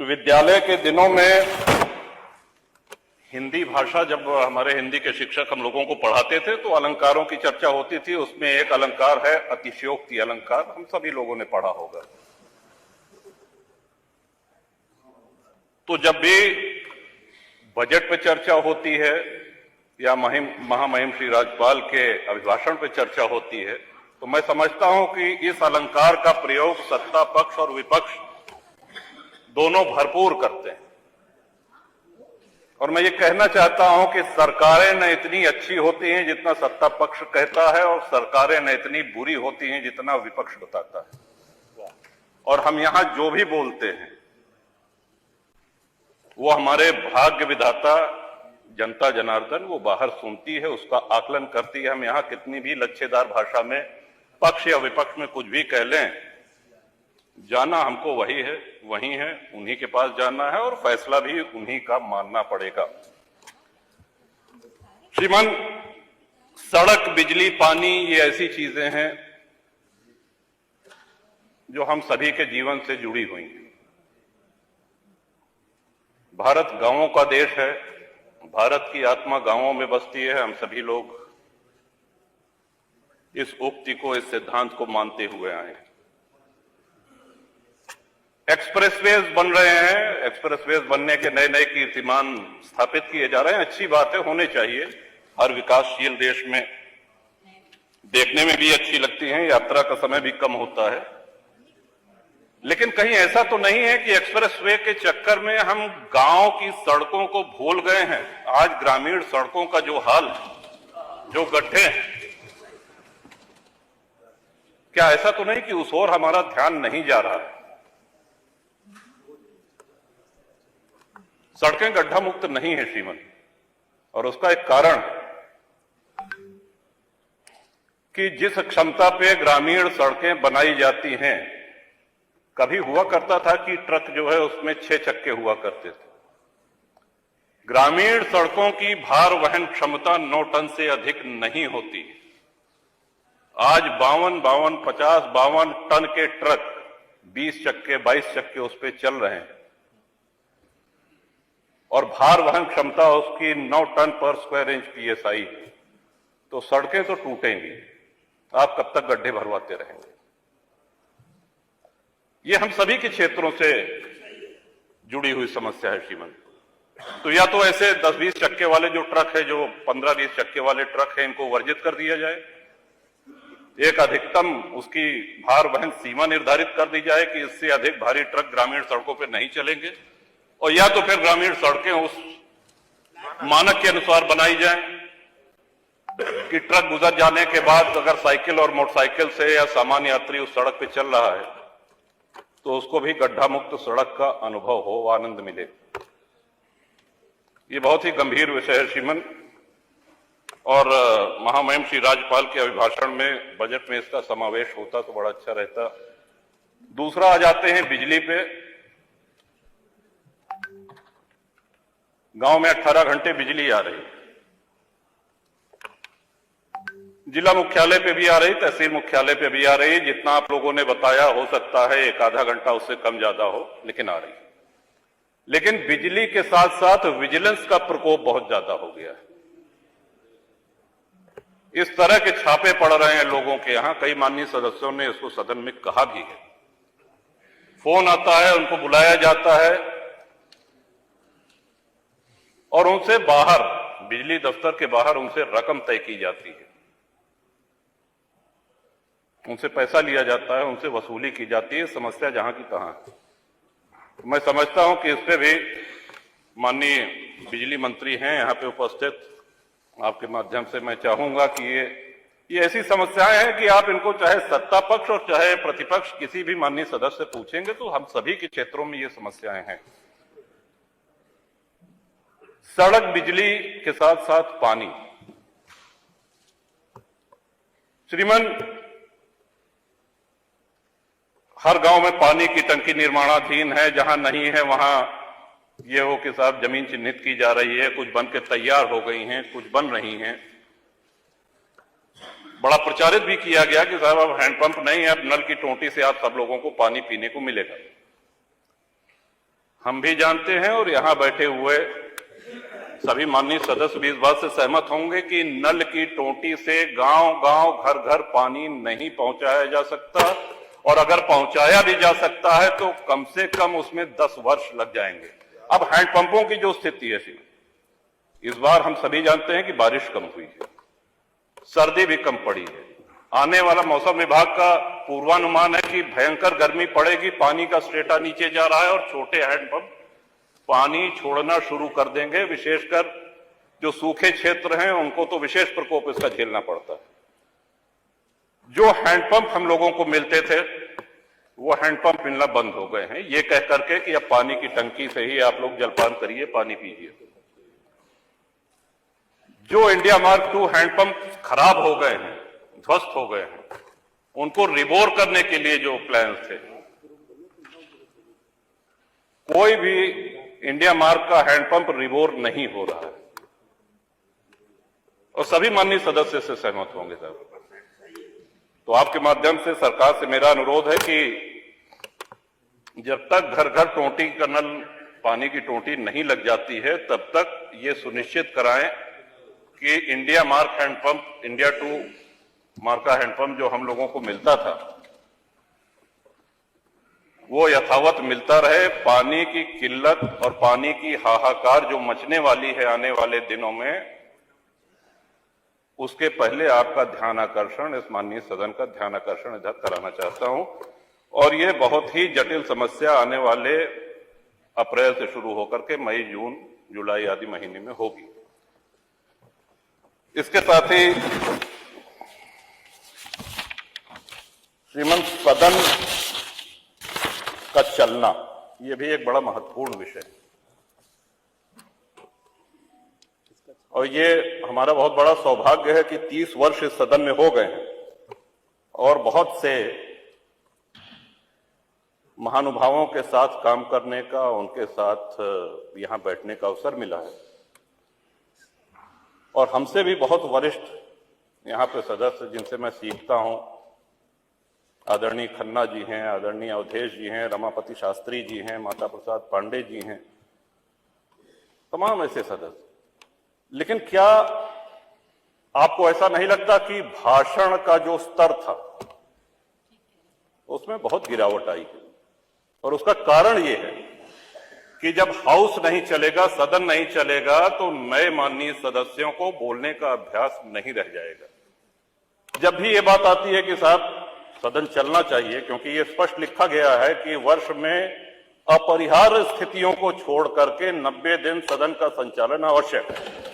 विद्यालय के दिनों में हिंदी भाषा, जब हमारे हिंदी के शिक्षक हम लोगों को पढ़ाते थे तो अलंकारों की चर्चा होती थी। उसमें एक अलंकार है अतिशयोक्ति अलंकार, हम सभी लोगों ने पढ़ा होगा। तो जब भी बजट पे चर्चा होती है या महामहिम श्री राज्यपाल के अभिभाषण पे चर्चा होती है तो मैं समझता हूं कि इस अलंकार का प्रयोग सत्ता पक्ष और विपक्ष दोनों भरपूर करते हैं। और मैं ये कहना चाहता हूं कि सरकारें न इतनी अच्छी होती हैं जितना सत्ता पक्ष कहता है, और सरकारें न इतनी बुरी होती हैं जितना विपक्ष बताता है। और हम यहां जो भी बोलते हैं वो हमारे भाग्य विधाता जनता जनार्दन वो बाहर सुनती है, उसका आकलन करती है। हम यहां कितनी भी लच्छेदार भाषा में पक्ष या विपक्ष में कुछ भी कह लें, जाना हमको वही है, वही है, उन्हीं के पास जाना है और फैसला भी उन्हीं का मानना पड़ेगा। श्रीमान, सड़क, बिजली, पानी ये ऐसी चीजें हैं जो हम सभी के जीवन से जुड़ी हुई हैं। भारत गांवों का देश है, भारत की आत्मा गांवों में बसती है। हम सभी लोग इस उक्ति को, इस सिद्धांत को मानते हुए आए हैं। एक्सप्रेसवेज बन रहे हैं, एक्सप्रेसवेज बनने के नए नए कीर्तिमान स्थापित किए जा रहे हैं। अच्छी बात है, होने चाहिए। हर विकासशील देश में देखने में भी अच्छी लगती हैं, यात्रा का समय भी कम होता है। लेकिन कहीं ऐसा तो नहीं है कि एक्सप्रेसवे के चक्कर में हम गांव की सड़कों को भूल गए हैं। आज ग्रामीण सड़कों का जो हाल है, जो गड्ढे हैं, क्या ऐसा तो नहीं कि उस ओर हमारा ध्यान नहीं जा रहा है? सड़कें गड्ढा मुक्त नहीं है श्रीमन, और उसका एक कारण कि जिस क्षमता पे ग्रामीण सड़कें बनाई जाती हैं, कभी हुआ करता था कि ट्रक जो है उसमें 6 चक्के हुआ करते थे। ग्रामीण सड़कों की भार वहन क्षमता 9 टन से अधिक नहीं होती। आज 52 टन के ट्रक 20 चक्के 22 चक्के उस पर चल रहे हैं और भार वहन क्षमता उसकी 9 टन पर स्क्वायर इंच PSI। तो सड़कें तो टूटेंगी, आप कब तक गड्ढे भरवाते रहेंगे? ये हम सभी के क्षेत्रों से जुड़ी हुई समस्या है श्रीमन। तो या तो ऐसे 10-20 चक्के वाले जो ट्रक है, जो 15-20 चक्के वाले ट्रक है, इनको वर्जित कर दिया जाए। एक अधिकतम उसकी भार वहन सीमा निर्धारित कर दी जाए कि इससे अधिक भारी ट्रक ग्रामीण सड़कों पर नहीं चलेंगे, और या तो फिर ग्रामीण सड़कें उस मानक के अनुसार बनाई जाएं कि ट्रक गुजर जाने के बाद अगर साइकिल और मोटरसाइकिल से या सामान्य यात्री उस सड़क पे चल रहा है तो उसको भी गड्ढा मुक्त सड़क का अनुभव हो, आनंद मिले। ये बहुत ही गंभीर विषय है श्रीमन, और महामहिम श्री राज्यपाल के अभिभाषण में बजट में इसका समावेश होता तो बड़ा अच्छा रहता। दूसरा आ जाते हैं बिजली पे। गांव में 18 घंटे बिजली आ रही, जिला मुख्यालय पे भी आ रही, तहसील मुख्यालय पे भी आ रही। जितना आप लोगों ने बताया, हो सकता है 1-आधा घंटा उससे कम ज्यादा हो, लेकिन आ रही। लेकिन बिजली के साथ साथ विजिलेंस का प्रकोप बहुत ज्यादा हो गया है। इस तरह के छापे पड़ रहे हैं लोगों के यहां। कई माननीय सदस्यों ने इसको सदन में कहा भी है। फोन आता है, उनको बुलाया जाता है और उनसे बाहर, बिजली दफ्तर के बाहर उनसे रकम तय की जाती है, उनसे पैसा लिया जाता है, उनसे वसूली की जाती है। समस्या जहां की तहां है। तो मैं समझता हूं कि इस पे भी माननीय बिजली मंत्री हैं यहां पे उपस्थित, आपके माध्यम से मैं चाहूंगा कि ये ऐसी समस्याएं हैं कि आप इनको चाहे सत्ता पक्ष और चाहे प्रतिपक्ष किसी भी माननीय सदस्य से पूछेंगे तो हम सभी के क्षेत्रों में ये समस्याएं हैं। सड़क, बिजली के साथ साथ पानी। श्रीमन, हर गांव में पानी की टंकी निर्माणाधीन है। जहां नहीं है वहां ये हो कि साहब जमीन चिन्हित की जा रही है, कुछ बन के तैयार हो गई हैं, कुछ बन रही हैं। बड़ा प्रचारित भी किया गया कि साहब अब हैंडपंप नहीं है, अब नल की टोंटी से आप सब लोगों को पानी पीने को मिलेगा। हम भी जानते हैं और यहां बैठे हुए सभी माननीय सदस्य भी इस बात से सहमत होंगे कि नल की टोंटी से गांव-गांव, घर-घर पानी नहीं पहुंचाया जा सकता, और अगर पहुंचाया भी जा सकता है तो कम से कम उसमें 10 वर्ष लग जाएंगे। अब हैंडपंपों की जो स्थिति है, इस बार हम सभी जानते हैं कि बारिश कम हुई है, सर्दी भी कम पड़ी है। आने वाला मौसम विभाग का पूर्वानुमान है कि भयंकर गर्मी पड़ेगी, पानी का स्टेटा नीचे जा रहा है और छोटे हैंडपंप पानी छोड़ना शुरू कर देंगे। विशेषकर जो सूखे क्षेत्र हैं उनको तो विशेष प्रकोप इसका झेलना पड़ता है। जो हैंडपंप हम लोगों को मिलते थे वो हैंडपंप मिलना बंद हो गए हैं, ये कह करके कि अब पानी की टंकी से ही आप लोग जलपान करिए, पानी पीजिए। जो इंडिया मार्क II हैंडपंप खराब हो गए हैं, ध्वस्त हो गए हैं, उनको रिबोर करने के लिए जो प्लान थे, कोई भी इंडिया मार्क का हैंडपंप रिबोर नहीं हो रहा है, और सभी माननीय सदस्य से सहमत होंगे साहब। तो आपके माध्यम से सरकार से मेरा अनुरोध है कि जब तक घर घर टोंटी का नल, पानी की टोंटी नहीं लग जाती है, तब तक ये सुनिश्चित कराएं कि India mark hand pump, India II mark का हैंडपंप जो हम लोगों को मिलता था वो यथावत मिलता रहे। पानी की किल्लत और पानी की हाहाकार जो मचने वाली है आने वाले दिनों में, उसके पहले आपका ध्यान आकर्षण, इस माननीय सदन का ध्यान आकर्षण इधर कराना चाहता हूं। और ये बहुत ही जटिल समस्या आने वाले अप्रैल से शुरू होकर के मई, जून, जुलाई आदि महीने में होगी। इसके साथ ही श्रीमंत सदन का चलना, यह भी एक बड़ा महत्वपूर्ण विषय है, और ये हमारा बहुत बड़ा सौभाग्य है कि 30 वर्ष इस सदन में हो गए हैं और बहुत से महानुभावों के साथ काम करने का, उनके साथ यहां बैठने का अवसर मिला है। और हमसे भी बहुत वरिष्ठ यहां पे सदस्य जिनसे मैं सीखता हूं, आदरणीय खन्ना जी हैं, आदरणीय अवधेश जी हैं, रमापति शास्त्री जी हैं, माता प्रसाद पांडे जी हैं, तमाम ऐसे सदस्य। लेकिन क्या आपको ऐसा नहीं लगता कि भाषण का जो स्तर था उसमें बहुत गिरावट आई है? और उसका कारण यह है कि जब हाउस नहीं चलेगा, सदन नहीं चलेगा, तो नए माननीय सदस्यों को बोलने का अभ्यास नहीं रह जाएगा। जब भी ये बात आती है कि साहब सदन चलना चाहिए, क्योंकि ये स्पष्ट लिखा गया है कि वर्ष में अपरिहार्य स्थितियों को छोड़ करके 90 दिन सदन का संचालन आवश्यक है।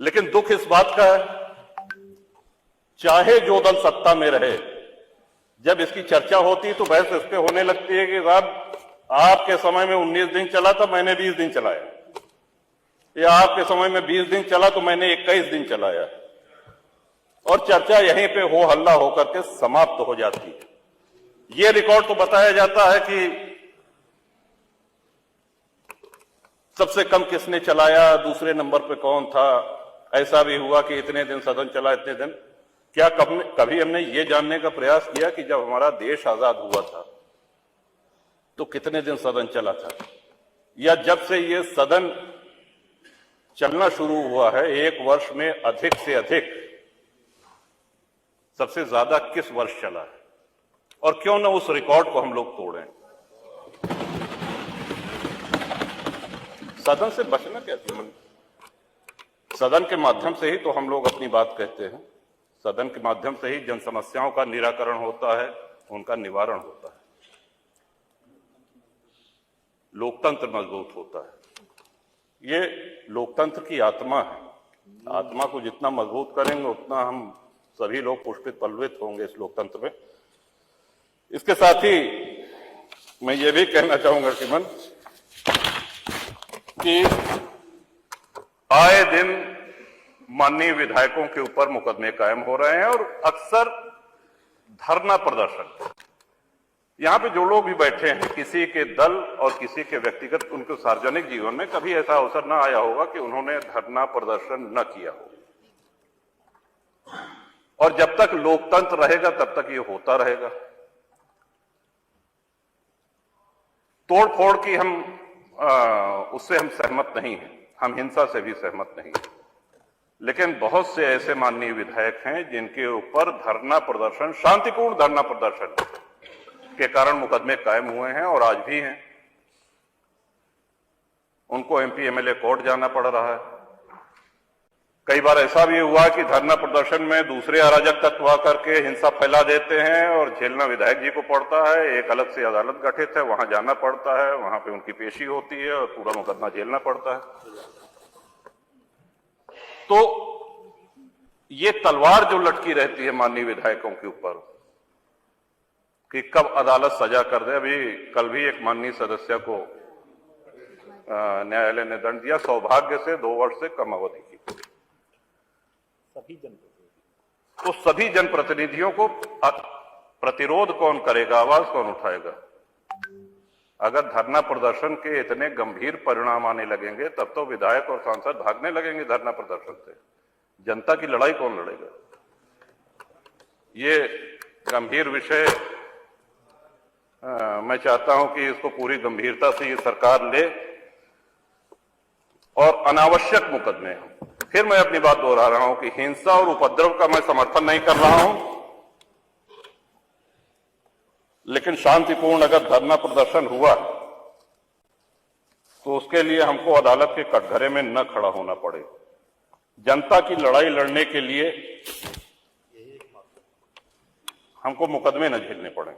लेकिन दुख इस बात का है, चाहे जो दल सत्ता में रहे, जब इसकी चर्चा होती तो बहस इस पे होने लगती है कि साहब आपके समय में 19 दिन चला था, मैंने 20 दिन चलाया, या आपके समय में 20 दिन चला तो मैंने 21 दिन चलाया, और चर्चा यहीं पे हो हल्ला होकर के समाप्त हो जाती है। ये रिकॉर्ड तो बताया जाता है कि सबसे कम किसने चलाया, दूसरे नंबर पे कौन था, ऐसा भी हुआ कि इतने दिन सदन चला, इतने दिन। क्या कभी हमने ये जानने का प्रयास किया कि जब हमारा देश आजाद हुआ था तो कितने दिन सदन चला था, या जब से ये सदन चलना शुरू हुआ है एक वर्ष में अधिक से अधिक सबसे ज्यादा किस वर्ष चला है, और क्यों ना उस रिकॉर्ड को हम लोग तोड़ें। सदन से बचना क्या चाहिए? सदन के माध्यम से ही तो हम लोग अपनी बात कहते हैं, सदन के माध्यम से ही जन समस्याओं का निराकरण होता है, उनका निवारण होता है, लोकतंत्र मजबूत होता है। ये लोकतंत्र की आत्मा है। आत्मा को जितना मजबूत करेंगे उतना हम सभी लोग पुष्पित पल्लवित होंगे इस लोकतंत्र में। इसके साथ ही मैं ये भी कहना चाहूंगा श्रीमन कि आए दिन माननीय विधायकों के ऊपर मुकदमे कायम हो रहे हैं, और अक्सर धरना प्रदर्शन, यहां पे जो लोग भी बैठे हैं, किसी के दल और किसी के व्यक्तिगत, उनके सार्वजनिक जीवन में कभी ऐसा अवसर ना आया होगा कि उन्होंने धरना प्रदर्शन न किया हो। और जब तक लोकतंत्र रहेगा तब तक ये होता रहेगा। तोड़फोड़ की उससे हम सहमत नहीं हैं, हम हिंसा से भी सहमत नहीं हैं। लेकिन बहुत से ऐसे माननीय विधायक हैं जिनके ऊपर धरना प्रदर्शन, शांतिपूर्ण धरना प्रदर्शन के कारण मुकदमे कायम हुए हैं और आज भी हैं। उनको एमपी एमएलए कोर्ट जाना पड़ रहा है। कई बार ऐसा भी हुआ कि धरना प्रदर्शन में दूसरे अराजक तत्व आकर के हिंसा फैला देते हैं और झेलना विधायक जी को पड़ता है। एक अलग से अदालत गठित है, वहां जाना पड़ता है, वहां पे उनकी पेशी होती है और पूरा मुकदमा झेलना पड़ता है। तो ये तलवार जो लटकी रहती है माननीय विधायकों के ऊपर कि कब अदालत सजा कर दे। अभी कल भी एक माननीय सदस्य को न्यायालय ने दंड दिया, सौभाग्य से 2 वर्ष से कम अवधि की। तो सभी जनप्रतिनिधियों को प्रतिरोध कौन करेगा, आवाज कौन उठाएगा? अगर धरना प्रदर्शन के इतने गंभीर परिणाम आने लगेंगे तब तो विधायक और सांसद भागने लगेंगे धरना प्रदर्शन से। जनता की लड़ाई कौन लड़ेगा? ये गंभीर विषय मैं चाहता हूं कि इसको पूरी गंभीरता से ये सरकार ले और अनावश्यक मुकदमे। फिर मैं अपनी बात दोहरा रहा हूं कि हिंसा और उपद्रव का मैं समर्थन नहीं कर रहा हूं, लेकिन शांतिपूर्ण अगर धरना प्रदर्शन हुआ तो उसके लिए हमको अदालत के कटघरे में न खड़ा होना पड़े। जनता की लड़ाई लड़ने के लिए हमको मुकदमे न झेलने पड़े।